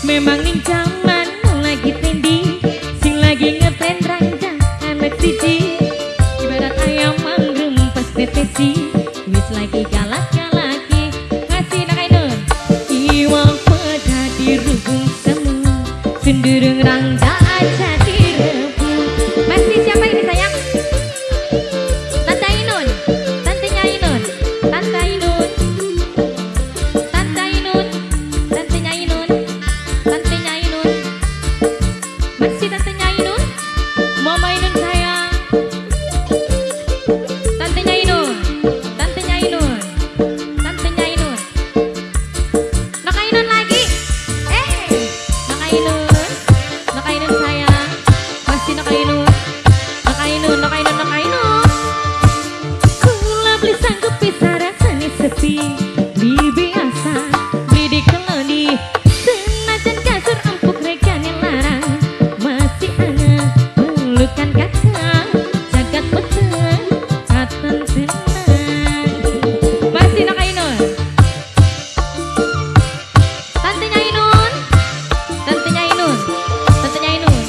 Memang ning jaman lagi trendi, sing lagi ngetren ranjang anak siji. Ibarat ayam mangrum pas tetesi, wis lagi galak-galaki ngasih nakainun. Iwang peda dirubung semu, cenderung rangga aja direbu. Masih siapa ini sayang? Tante Ainun, tantenya Ainun, tante Ainun, tante Ainun, tantenya Ainun, tantenya Ainun, masih tantenya Ainun, mama Ainun sayang, tantenya Ainun, tantenya Ainun, tantenya Ainun, nak Ainun lagi, nak Ainun, nak Ainun sayang, masih nak Ainun, nak Ainun, nak Ainun, nak Ainun. Kula beli sanggup bisa rasanya sepi, beli biasa, beli di keloni. Senajan kasur empuk regane larang, masih aneh pelukan kakak, jagat peteng, katon tenang. Masih nak Ainun, tantenya Ainun, tantenya Ainun, tantenya Ainun.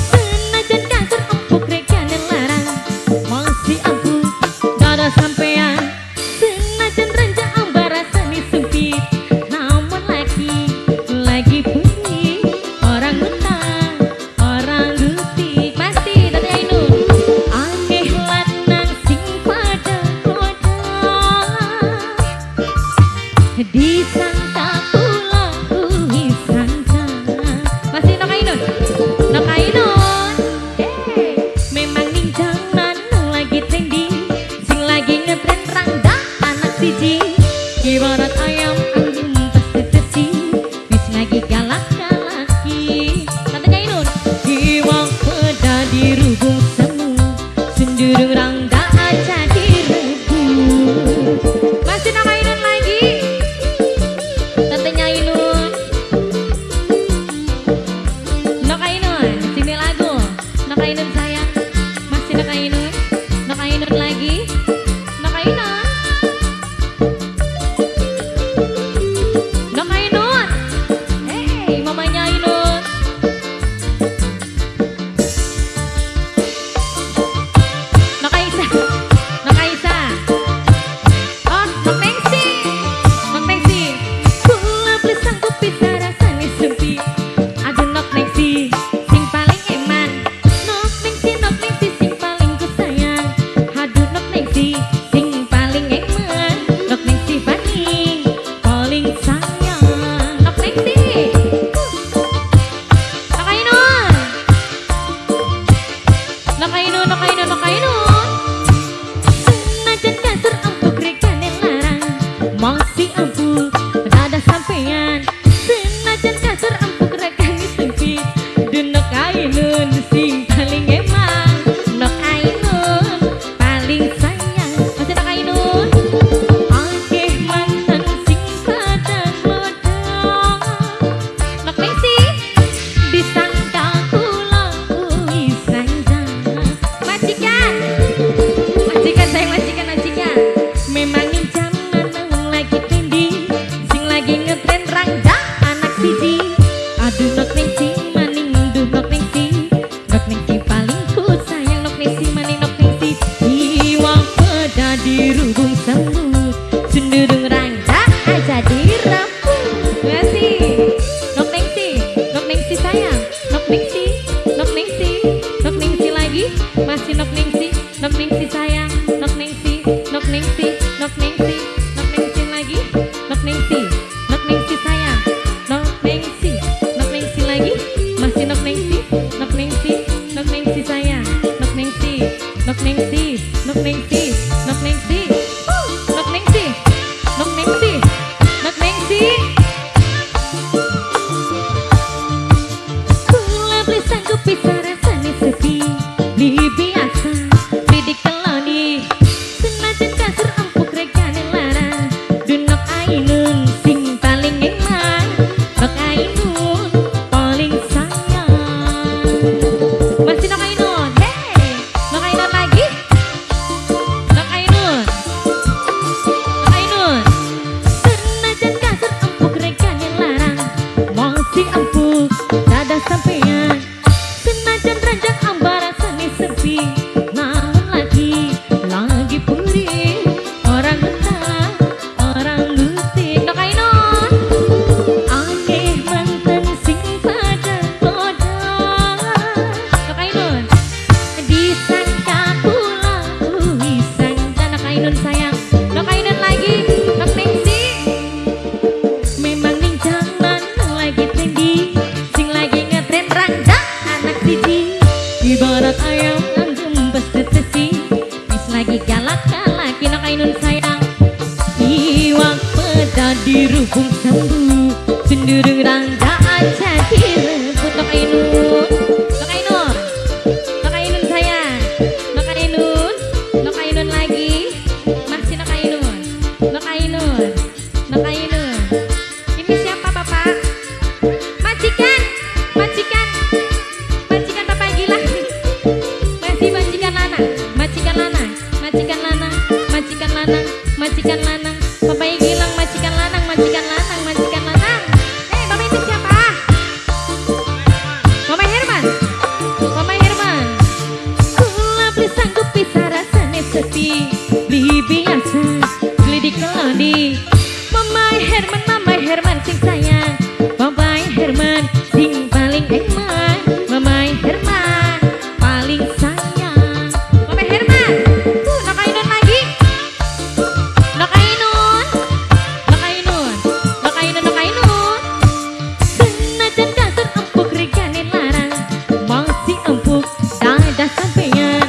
Senajan kasur empuk regane larang, masih ampun dada sampean. Senajan ranjang ambar rasanya sempit, namun lagi bunyi orang utang, orang gutik. Masih tante Ainun, akeh lanang sing pada goda, disangka pula kuwi sangka. Masih nak Ainun, nak Ainun. Memang ning jaman lagi trendi, sing lagi ngetren rangga anak siji. Ibarat ayam angin pas tetesi, wis lagi galak-galaki. Tantenya Ainun, jiwang peda dirubung semu, cenderung rangga aja direbu. Masih nak Ainun lagi, tantenya Ainun, nak Ainun, sini lagu, nak Ainun sayang, masih nak Ainun, nak Ainun lagi, nak Ainun, nak Ainun, mamanya Ainun, nak Aisyah, nak Aisyah, oh nak Nengsi, nak Nengsi. Kula beli sanggup bisa rasanya sempit, aduh nak Nengsi sing paling eman, nok Nengsi sing paling ku sayang, aduh nok Nengsi sing paling eman, nok Nengsi paling sayang, nok Nengsi, nak Ainun, nak Ainun, nak Ainun, nak Ainun. Senajan kasur empuk regane larang, masih empuk dada sampean. Senajan kasur empuk regane sempit, nok Ainun sing paling emang, nok Ainun paling sayang. Masih nak Ainun, akeh mantan sing pada goda, nok Nengsi disangka kula kuwi sangka. Majikan, majikan sayang, majikan, majikan. Memang ning jaman lagi trendi, sing lagi ngetren rangga anak siji. Aduh nok Nengsi maning, duh nok Nengsi, nok Nengsi paling ku sayang, nok Nengsi maning, nok Nengsi. Iwang peda dirubung semut, cenderung rangga aja direbu. Masih nok Nengsi, nok Nengsi sayang, nok Nengsi, nok Nengsi, nok Nengsi lagi, masih nok Nengsi, nok Nengsi sayang, nok Nengsi, nok Nengsi, nok Nengsi, nok Nengsi lagi, nok Nengsi, nok Nengsi sambu sendurung rangga aja direbut Nok Ainun. Nok Ainun, Nok Ainun sayang, Nok Ainun, Nok Ainun lagi, masih Nok Ainun, Nok Ainun, Nok Ainun. Ini siapa Bapak? Majikan, majikan, majikan Bapak Gilang. Masih majikan Lanang, majikan Lanang, majikan Lanang, majikan Lanang, majikan Lanang. Bapak Gilang majikan Lanang, majikan Lanang, majikan Lanang. Bapak itu siapa? Bapak Herman, Bapak Herman. Kula beli sanggup bisa rasanya sepi, beli biasa, beli di kelodi. Mama Herman sing sayang, Bapak Herman sing paling eman. Mama Herman paling sayang. Bapak Herman, Nok Ainun lagi. Nok Ainun, Nok Ainun, Nok Ainun, Nok Ainun. Senajan dasar empuk regane larang, masih empuk dada sampeyan.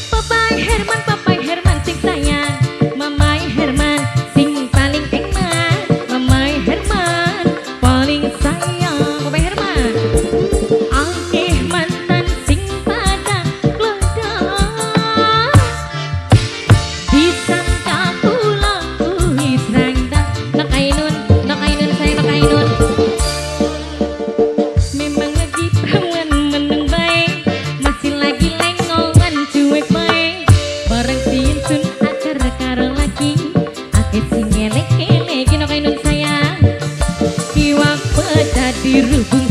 Bapak Herman sing sayang, Mama Herman sing paling eman. Mama Herman paling sayang. Bapak Herman, akeh mantan sing pada klodak, disangka kula wis rangda. Nok Ainun, Nok Ainun sayang, Nok Ainun. Memang lagi perawan meneng baik, masih lagi lengongan cuek baik. Bareng sinsun akar karo laki, akeh sing ngelek-elek Nok Ainun sayang. Kiwak pecah dirubung